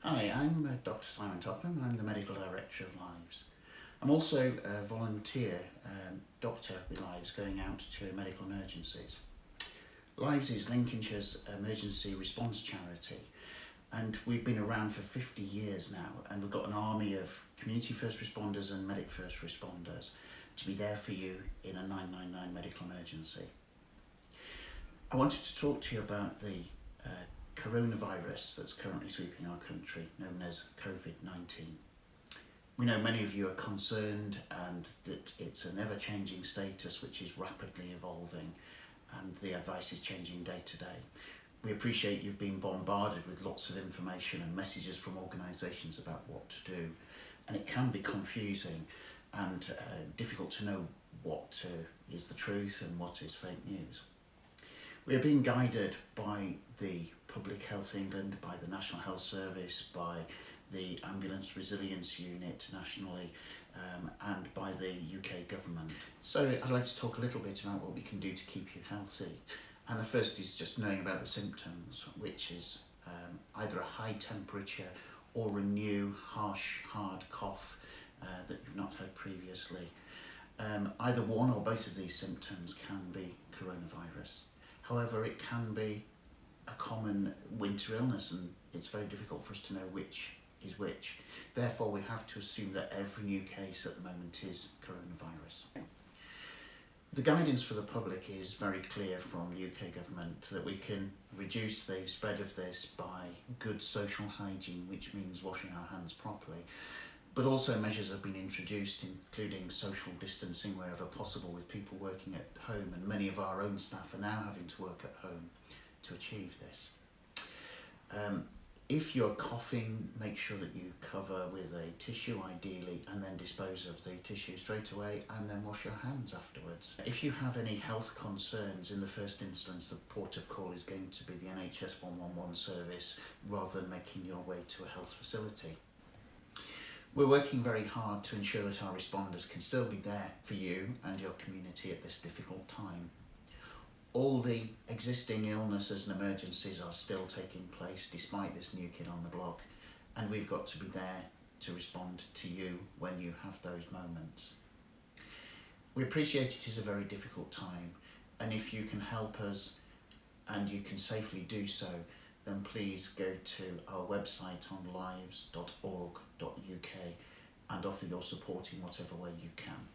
Hi, I'm Dr. Simon Topham. I'm the Medical Director of Lives. I'm also a volunteer doctor with Lives going out to medical emergencies. Lives is Lincolnshire's emergency response charity, and we've been around for 50 years now, and we've got an army of community first responders and medic first responders to be there for you in a 999 medical emergency. I wanted to talk to you about the coronavirus that's currently sweeping our country, known as COVID-19. We know many of you are concerned and that it's an ever-changing status which is rapidly evolving, and the advice is changing day to day. We appreciate you've been bombarded with lots of information and messages from organisations about what to do, and it can be confusing and difficult to know what is the truth and what is fake news. We are being guided by the Public Health England, by the National Health Service, by the Ambulance Resilience Unit nationally, and by the UK government. So I'd like to talk a little bit about what we can do to keep you healthy. And the first is just knowing about the symptoms, which is either a high temperature or a new harsh, hard cough that you've not had previously. Either one or both of these symptoms can be coronavirus. However, it can be a common winter illness, and it's very difficult for us to know which is which. Therefore, we have to assume that every new case at the moment is coronavirus. The guidance for the public is very clear from the UK government that we can reduce the spread of this by good social hygiene, which means washing our hands properly. But also measures have been introduced, including social distancing wherever possible, with people working at home, and many of our own staff are now having to work at home to achieve this. If you're coughing, make sure that you cover with a tissue ideally, and then dispose of the tissue straight away, and then wash your hands afterwards. If you have any health concerns, in the first instance the port of call is going to be the NHS 111 service rather than making your way to a health facility. We're working very hard to ensure that our responders can still be there for you and your community at this difficult time. All the existing illnesses and emergencies are still taking place despite this new kid on the block, and we've got to be there to respond to you when you have those moments. We appreciate it is a very difficult time, and if you can help us and you can safely do so, then please go to our website on lives.org.uk and offer your support in whatever way you can.